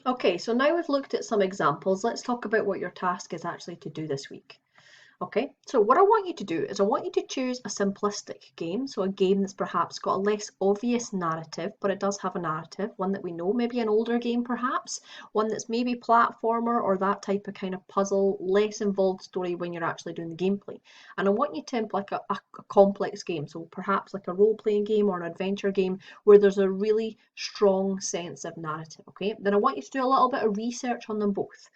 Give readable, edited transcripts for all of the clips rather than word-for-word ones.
Okay, so now we've looked at some examples, let's talk about what your task is actually to do this week. Okay, so what I want you to do is I want you to choose a simplistic game, so a game that's perhaps got a less obvious narrative, but it does have a narrative, one that we know, maybe an older game perhaps, one that's maybe platformer or that type of kind of puzzle, less involved story when you're actually doing the gameplay. And I want you to pick like a complex game, so perhaps like a role-playing game or an adventure game where there's a really strong sense of narrative, okay? Then I want you to do a little bit of research on them both.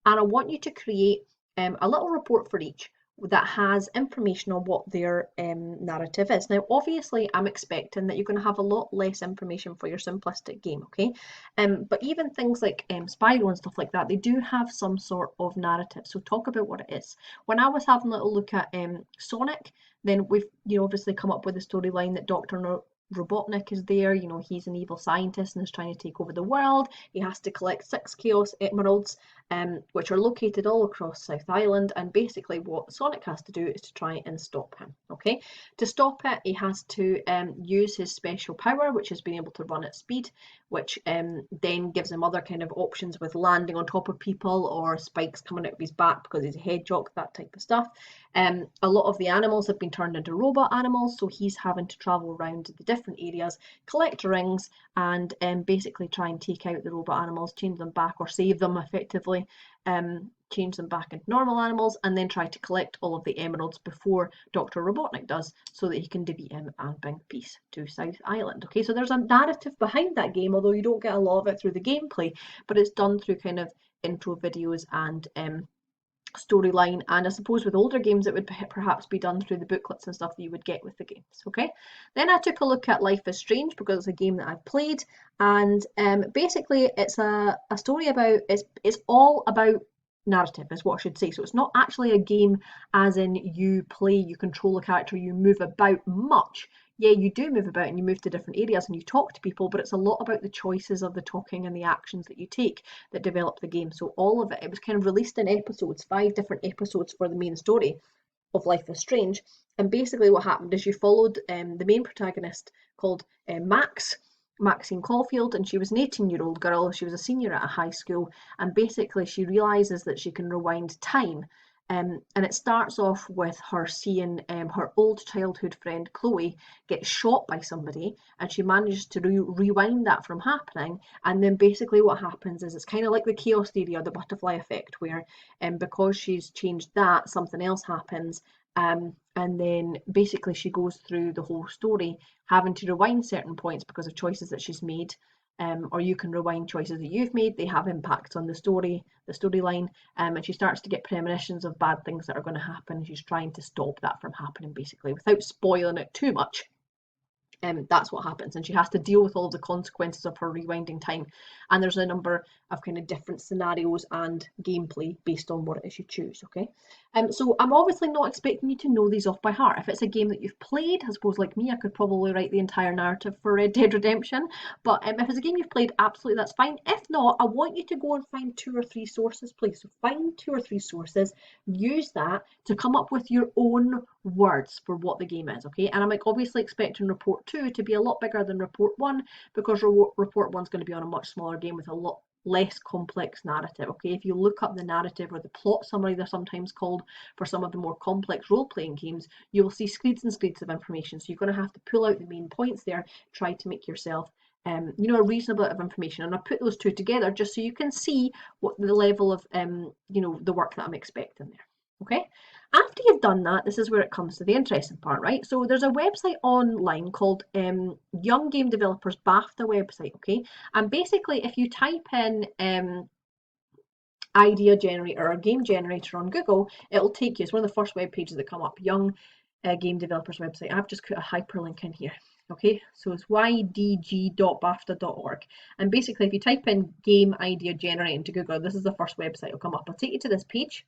And I want you to create a little report for each that has information on what their narrative is. Now, obviously, I'm expecting that you're going to have a lot less information for your simplistic game, okay? But even things like Spyro and stuff like that, they do have some sort of narrative. So talk about what it is. When I was having a little look at Sonic, then we've obviously come up with a storyline that Doctor Robotnik is there. He's an evil scientist and is trying to take over the world. He has to collect 6 Chaos Emeralds, which are located all across South Island. And basically, what Sonic has to do is to try and stop him. Okay, to stop it, he has to use his special power, which is being able to run at speed, which then gives him other kind of options with landing on top of people or spikes coming out of his back because he's a hedgehog, that type of stuff. A lot of the animals have been turned into robot animals, so he's having to travel around the different areas, collect rings, and basically try and take out the robot animals, change them back or save them effectively, change them back into normal animals, and then try to collect all of the emeralds before Dr. Robotnik does so that he can defeat him and bring peace to South Island. Okay, so there's a narrative behind that game, although you don't get a lot of it through the gameplay, but it's done through kind of intro videos and storyline, and I suppose with older games it would perhaps be done through the booklets and stuff that you would get with the games. Okay, then I took a look at Life is Strange because it's a game that I've played, and basically it's a story about it's all about narrative is what I should say. So it's not actually a game as in you play, you control a character, you move about much. Yeah, you do move about and you move to different areas and you talk to people, but it's a lot about the choices of the talking and the actions that you take that develop the game. So all of it was kind of released in episodes, 5 different episodes for the main story of Life is Strange. And basically, what happened is you followed the main protagonist called Maxine Caulfield, and she was an 18-year-old girl. She was a senior at a high school, and basically, she realizes that she can rewind time. And it starts off with her seeing her old childhood friend Chloe get shot by somebody, and she manages to rewind that from happening. And then basically, what happens is it's kind of like the chaos theory or the butterfly effect, where because she's changed that, something else happens. And then basically, she goes through the whole story having to rewind certain points because of choices that she's made. Or you can rewind choices that you've made. They have impacts on the storyline, and she starts to get premonitions of bad things that are going to happen. She's trying to stop that from happening, basically, without spoiling it too much. That's what happens, and she has to deal with all the consequences of her rewinding time. And there's a number of kind of different scenarios and gameplay based on what it is you choose. Okay, so I'm obviously not expecting you to know these off by heart. If it's a game that you've played, I suppose like me, I could probably write the entire narrative for Red Dead Redemption. But if it's a game you've played, absolutely that's fine. If not, I want you to go and find 2 or 3 sources, please. So find 2 or 3 sources, use that to come up with your own words for what the game is, okay? And I'm like obviously expecting report 2 to be a lot bigger than report 1 because report 1's going to be on a much smaller game with a lot less complex narrative. Okay, if you look up the narrative or the plot summary, they're sometimes called, for some of the more complex role-playing games, you will see screeds and screeds of information. So you're going to have to pull out the main points there, try to make yourself a reasonable amount of information. And I put those 2 together just so you can see what the level of the work that I'm expecting there. Okay, after you've done that, this is where it comes to the interesting part, right? So there's a website online called Young Game Developers Bafta website, okay? And basically, if you type in idea generator or game generator on Google, it'll take you, it's one of the first web pages that come up, Young Game Developers website. I've just put a hyperlink in here. Okay, so it's ydg.bafta.org. And basically, if you type in game idea generator into Google, this is the first website will come up. I'll take you to this page.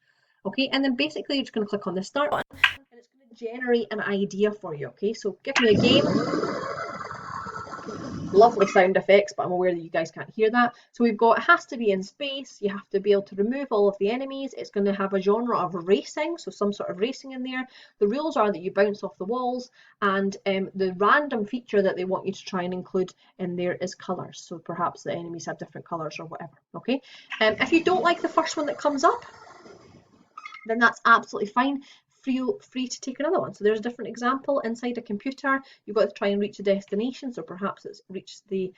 Okay, and then basically you're just going to click on the start button and it's going to generate an idea for you. Okay, so give me a game. Lovely sound effects, but I'm aware that you guys can't hear that. So we've got, it has to be in space, you have to be able to remove all of the enemies, it's going to have a genre of racing, so some sort of racing in there. The rules are that you bounce off the walls, and the random feature that they want you to try and include in there is colours, so perhaps the enemies have different colours or whatever, okay? If you don't like the first one that comes up, then that's absolutely fine. Free to take another one. So there's a different example inside a computer. You've got to try and reach a destination, so perhaps it's reach the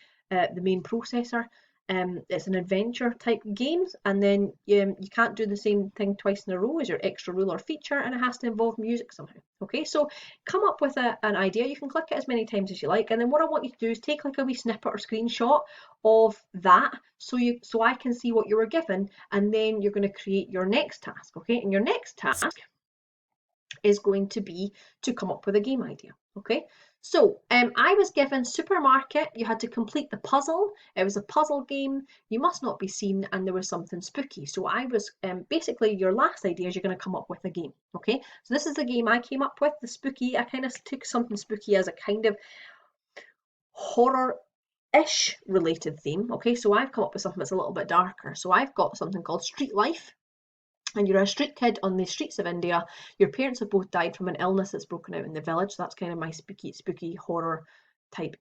main processor. It's an adventure type game, and then you can't do the same thing twice in a row as your extra rule or feature, and it has to involve music somehow. Okay, so come up with an idea. You can click it as many times as you like, and then what I want you to do is take like a wee snippet or screenshot of that, so I can see what you were given, and then you're going to create your next task. Okay, and your next task is going to be to come up with a game idea. Okay, so I was given supermarket. You had to complete the puzzle. It was a puzzle game. You must not be seen, and there was something spooky. So I was basically, your last idea is you're going to come up with a game. Okay, so this is the game I came up with. The spooky, I kind of took something spooky as a kind of horror-ish related theme. Okay, so I've come up with something that's a little bit darker. So I've got something called Street Life. And you're a street kid on the streets of India. Your parents have both died from an illness that's broken out in the village. So that's kind of my spooky horror type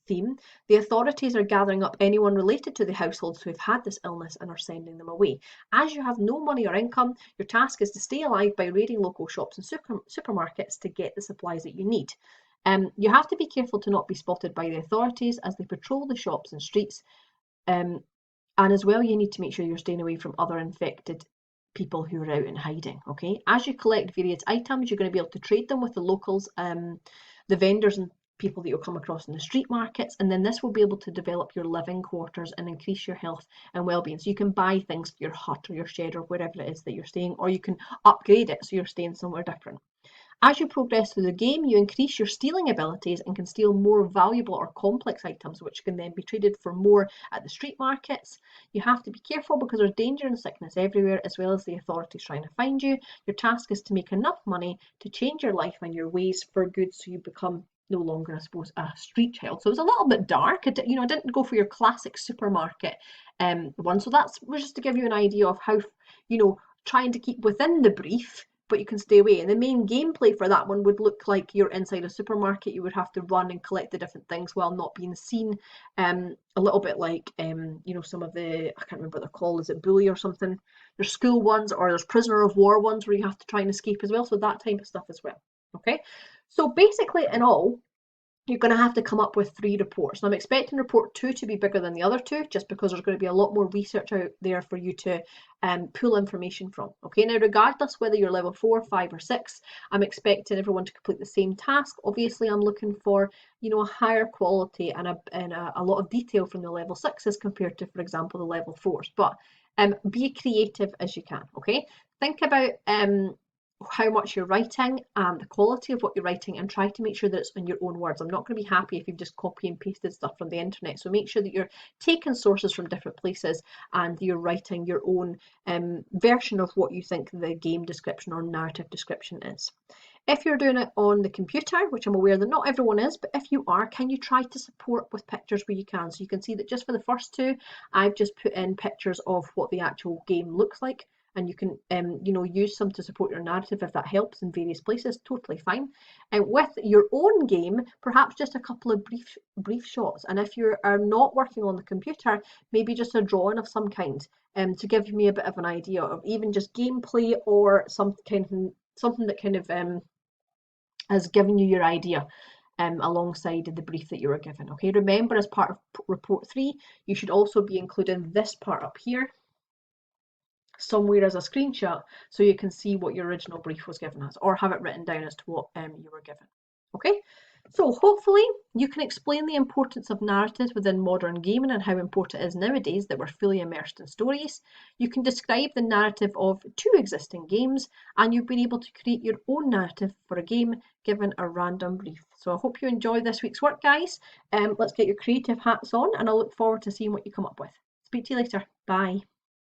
theme. The authorities are gathering up anyone related to the households who have had this illness and are sending them away. As you have no money or income, your task is to stay alive by raiding local shops and supermarkets to get the supplies that you need. You have to be careful to not be spotted by the authorities as they patrol the shops and streets. And as well, you need to make sure you're staying away from other infected people who are out in hiding. Okay, as you collect various items, you're going to be able to trade them with the locals, the vendors and people that you'll come across in the street markets, and then this will be able to develop your living quarters and increase your health and well-being. So you can buy things for your hut or your shed or wherever it is that you're staying, or you can upgrade it so you're staying somewhere different. As you progress through the game, you increase your stealing abilities and can steal more valuable or complex items, which can then be traded for more at the street markets. You have to be careful because there's danger and sickness everywhere, as well as the authorities trying to find you. Your task is to make enough money to change your life and your ways for good, so you become no longer, I suppose, a street child. So it was a little bit dark. I didn't go for your classic supermarket one. So that's just to give you an idea of how, trying to keep within the brief, but you can stay away. And the main gameplay for that one would look like you're inside a supermarket. You would have to run and collect the different things while not being seen. A little bit like, some of the, I can't remember what they're called, is it Bully or something? There's school ones, or there's prisoner of war ones where you have to try and escape as well. So that type of stuff as well. Okay. So basically in all, you're going to have to come up with 3 reports. And I'm expecting report 2 to be bigger than the other 2, just because there's going to be a lot more research out there for you to pull information from. Okay, now regardless whether you're level 4, 5 or 6, I'm expecting everyone to complete the same task. Obviously, I'm looking for, a higher quality and a lot of detail from the level 6s compared to, for example, the level 4s. But be creative as you can, okay? Think about how much you're writing and the quality of what you're writing, and try to make sure that it's in your own words. I'm not going to be happy if you've just copy and pasted stuff from the internet. So make sure that you're taking sources from different places and you're writing your own version of what you think the game description or narrative description is. If you're doing it on the computer, which I'm aware that not everyone is, but if you are, can you try to support with pictures where you can? So you can see that just for the first 2, I've just put in pictures of what the actual game looks like. And you can, use some to support your narrative if that helps in various places. Totally fine. And with your own game, perhaps just a couple of brief shots. And if you are not working on the computer, maybe just a drawing of some kind, to give me a bit of an idea of even just gameplay or something that kind of has given you your idea. Alongside the brief that you were given. Okay, remember, as part of report 3, you should also be including this part up here somewhere as a screenshot, so you can see what your original brief was given as, or have it written down as to what you were given. Okay, so hopefully you can explain the importance of narratives within modern gaming and how important it is nowadays that we're fully immersed in stories. You can describe the narrative of 2 existing games, and you've been able to create your own narrative for a game given a random brief. So I hope you enjoy this week's work, guys. Let's get your creative hats on, and I look forward to seeing what you come up with. Speak to you later. Bye.